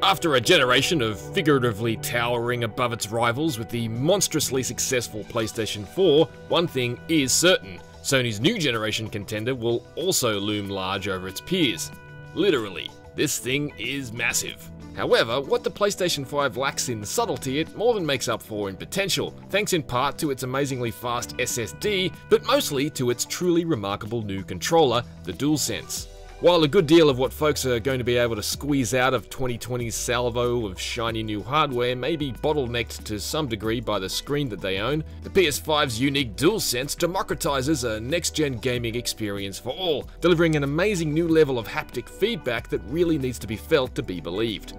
After a generation of figuratively towering above its rivals with the monstrously successful PlayStation 4, one thing is certain: Sony's new generation contender will also loom large over its peers. Literally, this thing is massive. However, what the PlayStation 5 lacks in subtlety, it more than makes up for in potential, thanks in part to its amazingly fast SSD, but mostly to its truly remarkable new controller, the DualSense. While a good deal of what folks are going to be able to squeeze out of 2020's salvo of shiny new hardware may be bottlenecked to some degree by the screen that they own, the PS5's unique DualSense democratizes a next-gen gaming experience for all, delivering an amazing new level of haptic feedback that really needs to be felt to be believed.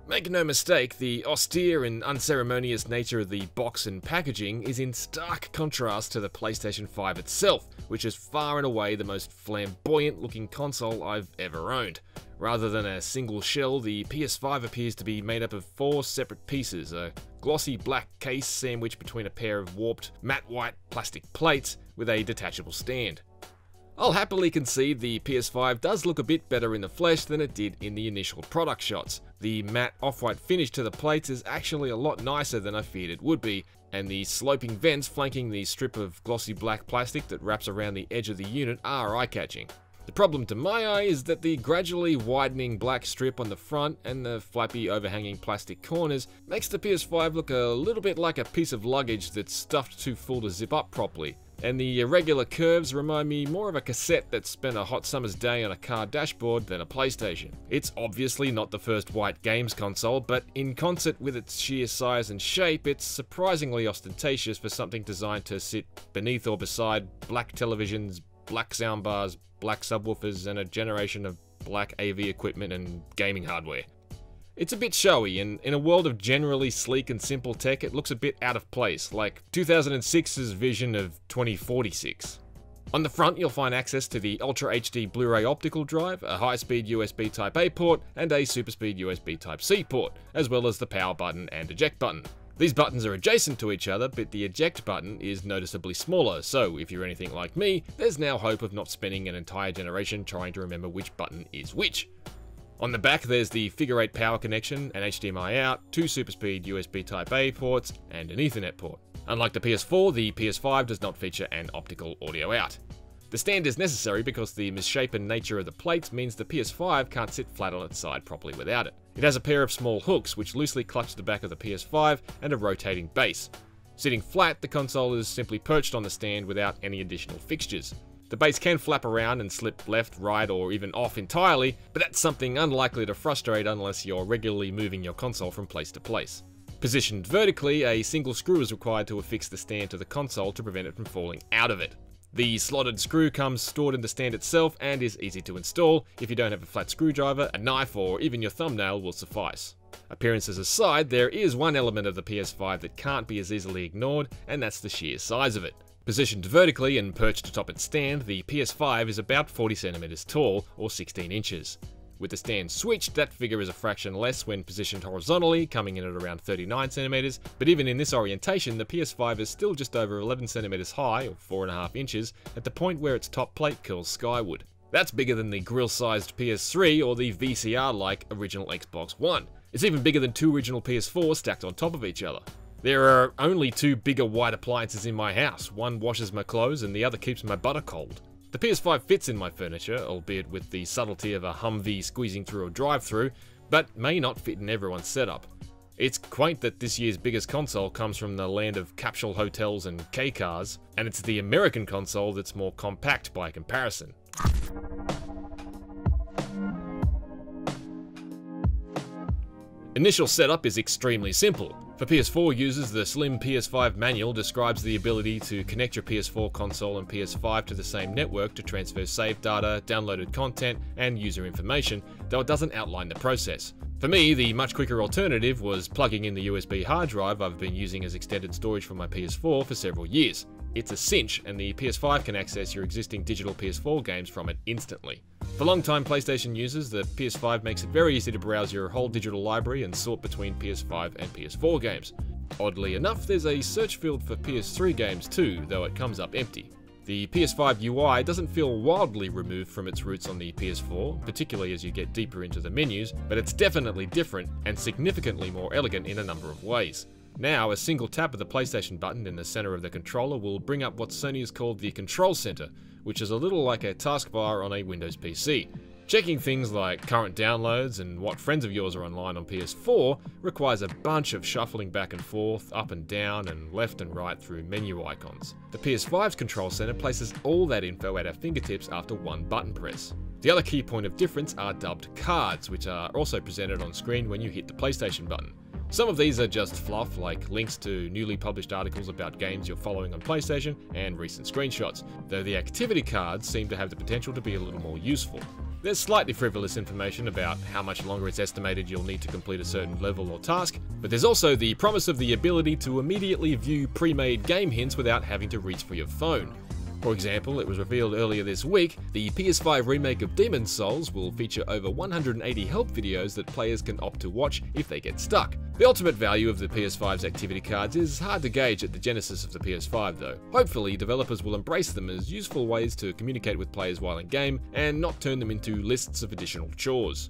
Make no mistake, the austere and unceremonious nature of the box and packaging is in stark contrast to the PlayStation 5 itself, which is far and away the most flamboyant looking console I've ever owned. Rather than a single shell, the PS5 appears to be made up of 4 separate pieces: a glossy black case sandwiched between a pair of warped matte white plastic plates with a detachable stand. I'll happily concede the PS5 does look a bit better in the flesh than it did in the initial product shots. The matte off-white finish to the plates is actually a lot nicer than I feared it would be, and the sloping vents flanking the strip of glossy black plastic that wraps around the edge of the unit are eye-catching. The problem to my eye is that the gradually widening black strip on the front and the flappy overhanging plastic corners makes the PS5 look a little bit like a piece of luggage that's stuffed too full to zip up properly. And the irregular curves remind me more of a cassette that spent a hot summer's day on a car dashboard than a PlayStation. It's obviously not the first white games console, but in concert with its sheer size and shape, it's surprisingly ostentatious for something designed to sit beneath or beside black televisions, black soundbars, black subwoofers, and a generation of black AV equipment and gaming hardware. It's a bit showy, and in a world of generally sleek and simple tech, it looks a bit out of place, like 2006's vision of 2046. On the front, you'll find access to the Ultra HD Blu-ray optical drive, a high-speed USB Type-A port, and a super-speed USB Type-C port, as well as the power button and eject button. These buttons are adjacent to each other, but the eject button is noticeably smaller, so if you're anything like me, there's now hope of not spending an entire generation trying to remember which button is which. On the back, there's the figure 8 power connection, an HDMI out, 2 super-speed USB Type-A ports, and an Ethernet port. Unlike the PS4, the PS5 does not feature an optical audio out. The stand is necessary because the misshapen nature of the plates means the PS5 can't sit flat on its side properly without it. It has a pair of small hooks which loosely clutch the back of the PS5 and a rotating base. Sitting flat, the console is simply perched on the stand without any additional fixtures. The base can flap around and slip left, right, or even off entirely, but that's something unlikely to frustrate unless you're regularly moving your console from place to place. Positioned vertically, a single screw is required to affix the stand to the console to prevent it from falling out of it. The slotted screw comes stored in the stand itself and is easy to install. If you don't have a flat screwdriver, a knife, or even your thumbnail will suffice. Appearances aside, there is one element of the PS5 that can't be as easily ignored, and that's the sheer size of it. Positioned vertically and perched atop its stand, the PS5 is about 40 cm tall, or 16 inches. With the stand switched, that figure is a fraction less when positioned horizontally, coming in at around 39 cm, but even in this orientation, the PS5 is still just over 11 cm high, or 4.5 inches, at the point where its top plate curls skyward. That's bigger than the grill-sized PS3 or the VCR-like original Xbox One. It's even bigger than 2 original PS4s stacked on top of each other. There are only 2 bigger white appliances in my house. One washes my clothes and the other keeps my butter cold. The PS5 fits in my furniture, albeit with the subtlety of a Humvee squeezing through a drive-thru, but may not fit in everyone's setup. It's quaint that this year's biggest console comes from the land of capsule hotels and K-cars, and it's the American console that's more compact by comparison. Initial setup is extremely simple. For PS4 users, the slim PS5 manual describes the ability to connect your PS4 console and PS5 to the same network to transfer saved data, downloaded content, and user information, though it doesn't outline the process. For me, the much quicker alternative was plugging in the USB hard drive I've been using as extended storage for my PS4 for several years. It's a cinch, and the PS5 can access your existing digital PS4 games from it instantly. For long-time PlayStation users, the PS5 makes it very easy to browse your whole digital library and sort between PS5 and PS4 games. Oddly enough, there's a search field for PS3 games too, though it comes up empty. The PS5 UI doesn't feel wildly removed from its roots on the PS4, particularly as you get deeper into the menus, but it's definitely different and significantly more elegant in a number of ways. Now, a single tap of the PlayStation button in the center of the controller will bring up what Sony has called the Control Center, which is a little like a taskbar on a Windows PC. Checking things like current downloads and what friends of yours are online on PS4 requires a bunch of shuffling back and forth, up and down, and left and right through menu icons. The PS5's Control Center places all that info at our fingertips after one button press. The other key point of difference are dubbed cards, which are also presented on screen when you hit the PlayStation button. Some of these are just fluff, like links to newly published articles about games you're following on PlayStation and recent screenshots, though the activity cards seem to have the potential to be a little more useful. There's slightly frivolous information about how much longer it's estimated you'll need to complete a certain level or task, but there's also the promise of the ability to immediately view pre-made game hints without having to reach for your phone. For example, it was revealed earlier this week, the PS5 remake of Demon's Souls will feature over 180 help videos that players can opt to watch if they get stuck. The ultimate value of the PS5's activity cards is hard to gauge at the genesis of the PS5 though. Hopefully, developers will embrace them as useful ways to communicate with players while in game, and not turn them into lists of additional chores.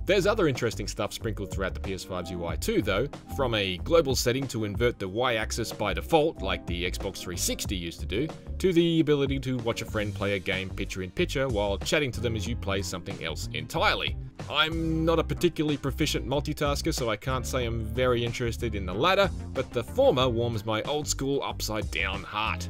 There's other interesting stuff sprinkled throughout the PS5's UI too though, from a global setting to invert the Y-axis by default like the Xbox 360 used to do, to the ability to watch a friend play a game picture-in-picture while chatting to them as you play something else entirely. I'm not a particularly proficient multitasker, so I can't say I'm very interested in the latter, but the former warms my old-school upside-down heart.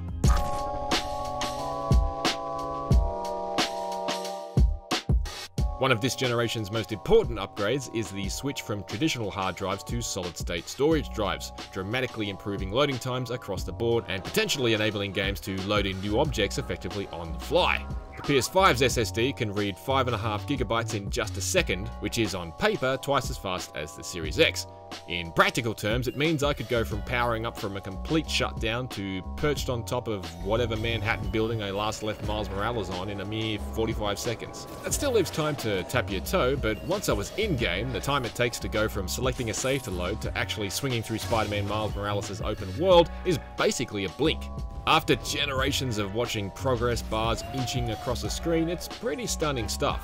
One of this generation's most important upgrades is the switch from traditional hard drives to solid-state storage drives, dramatically improving loading times across the board and potentially enabling games to load in new objects effectively on the fly. The PS5's SSD can read 5.5 GB in just a second, which is on paper twice as fast as the Series X. In practical terms, it means I could go from powering up from a complete shutdown to perched on top of whatever Manhattan building I last left Miles Morales on in a mere 45 seconds. That still leaves time to tap your toe, but once I was in-game, the time it takes to go from selecting a save to load to actually swinging through Spider-Man Miles Morales' open world is basically a blink. After generations of watching progress bars inching across a screen, it's pretty stunning stuff.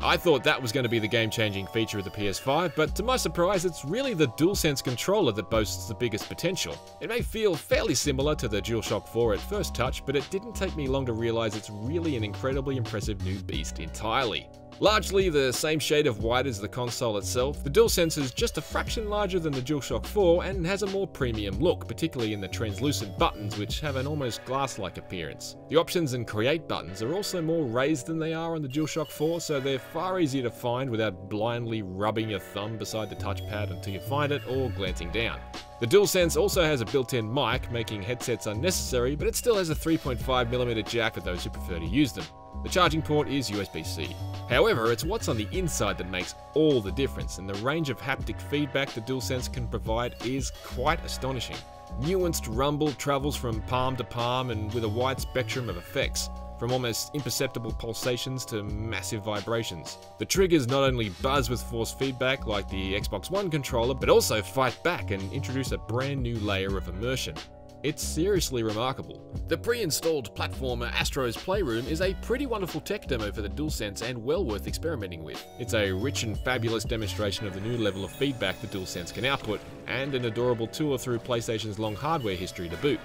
I thought that was going to be the game-changing feature of the PS5, but to my surprise, it's really the DualSense controller that boasts the biggest potential. It may feel fairly similar to the DualShock 4 at first touch, but it didn't take me long to realize it's really an incredibly impressive new beast entirely. Largely the same shade of white as the console itself, the DualSense is just a fraction larger than the DualShock 4 and has a more premium look, particularly in the translucent buttons which have an almost glass-like appearance. The options and create buttons are also more raised than they are on the DualShock 4, so they're far easier to find without blindly rubbing your thumb beside the touchpad until you find it or glancing down. The DualSense also has a built-in mic, making headsets unnecessary, but it still has a 3.5mm jack for those who prefer to use them. The charging port is USB-C. However, it's what's on the inside that makes all the difference, and the range of haptic feedback the DualSense can provide is quite astonishing. Nuanced rumble travels from palm to palm and with a wide spectrum of effects, from almost imperceptible pulsations to massive vibrations. The triggers not only buzz with force feedback like the Xbox One controller, but also fight back and introduce a brand new layer of immersion. It's seriously remarkable. The pre-installed platformer Astro's Playroom is a pretty wonderful tech demo for the DualSense and well worth experimenting with. It's a rich and fabulous demonstration of the new level of feedback the DualSense can output, and an adorable tour through PlayStation's long hardware history to boot.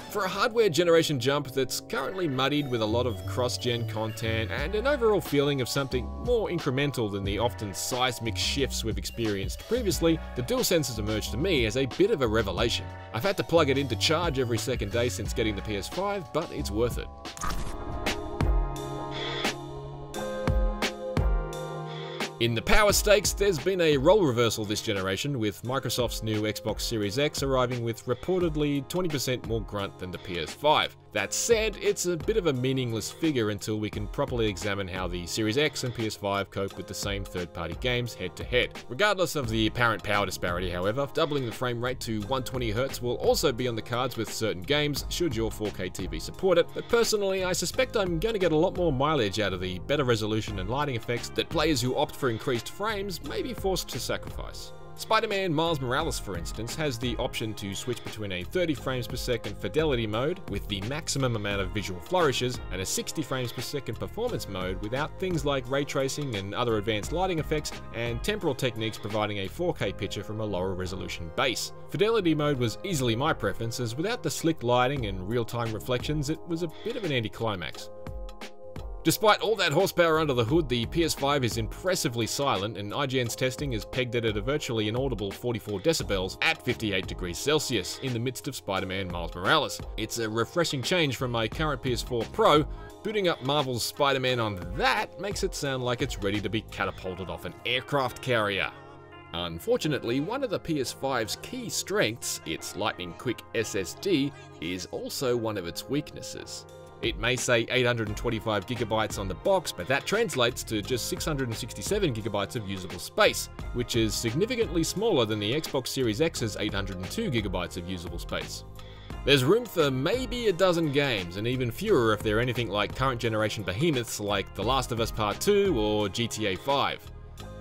For a hardware generation jump that's currently muddied with a lot of cross-gen content and an overall feeling of something more incremental than the often seismic shifts we've experienced previously, the DualSense has emerged to me as a bit of a revelation. I've had to plug it in to charge every second day since getting the PS5, but it's worth it. In the power stakes, there's been a role reversal this generation, with Microsoft's new Xbox Series X arriving with reportedly 20% more grunt than the PS5. That said, it's a bit of a meaningless figure until we can properly examine how the Series X and PS5 cope with the same third-party games head-to-head. Regardless of the apparent power disparity, however, doubling the frame rate to 120Hz will also be on the cards with certain games, should your 4K TV support it, but personally I suspect I'm going to get a lot more mileage out of the better resolution and lighting effects that players who opt for increased frames may be forced to sacrifice. Spider-Man Miles Morales, for instance, has the option to switch between a 30 frames per second fidelity mode with the maximum amount of visual flourishes and a 60 frames per second performance mode without things like ray tracing and other advanced lighting effects and temporal techniques providing a 4K picture from a lower resolution base. Fidelity mode was easily my preference, as without the slick lighting and real-time reflections, it was a bit of an anticlimax. Despite all that horsepower under the hood, the PS5 is impressively silent, and IGN's testing is pegged it at a virtually inaudible 44 decibels at 58 degrees Celsius in the midst of Spider-Man Miles Morales. It's a refreshing change from my current PS4 Pro. Booting up Marvel's Spider-Man on that makes it sound like it's ready to be catapulted off an aircraft carrier. Unfortunately, one of the PS5's key strengths, its lightning-quick SSD, is also one of its weaknesses. It may say 825GB on the box, but that translates to just 667GB of usable space, which is significantly smaller than the Xbox Series X's 802GB of usable space. There's room for maybe a dozen games, and even fewer if they're anything like current generation behemoths like The Last of Us Part 2 or GTA 5.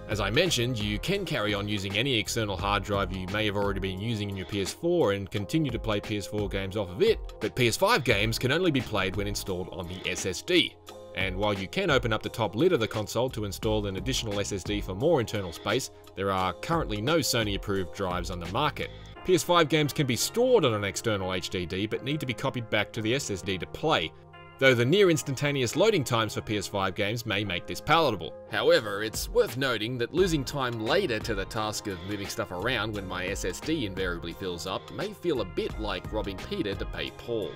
As I mentioned, you can carry on using any external hard drive you may have already been using in your PS4 and continue to play PS4 games off of it, but PS5 games can only be played when installed on the SSD. And while you can open up the top lid of the console to install an additional SSD for more internal space, there are currently no Sony-approved drives on the market. PS5 games can be stored on an external HDD but need to be copied back to the SSD to play, though the near-instantaneous loading times for PS5 games may make this palatable. However, it's worth noting that losing time later to the task of moving stuff around when my SSD invariably fills up may feel a bit like robbing Peter to pay Paul.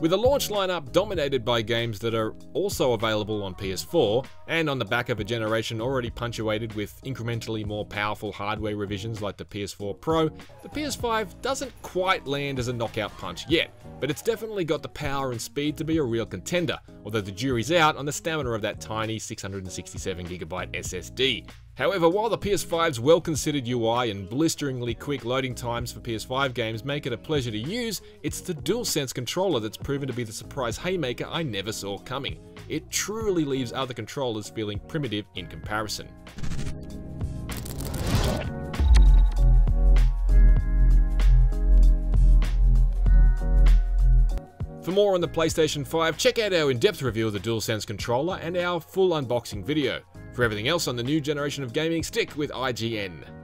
With a launch lineup dominated by games that are also available on PS4, and on the back of a generation already punctuated with incrementally more powerful hardware revisions like the PS4 Pro, the PS5 doesn't quite land as a knockout punch yet, but it's definitely got the power and speed to be a real contender, although the jury's out on the stamina of that tiny 667GB SSD. However, while the PS5's well-considered UI and blisteringly quick loading times for PS5 games make it a pleasure to use, it's the DualSense controller that's proven to be the surprise haymaker I never saw coming. It truly leaves other controllers feeling primitive in comparison. For more on the PlayStation 5, check out our in-depth review of the DualSense controller and our full unboxing video. For everything else on the new generation of gaming, stick with IGN.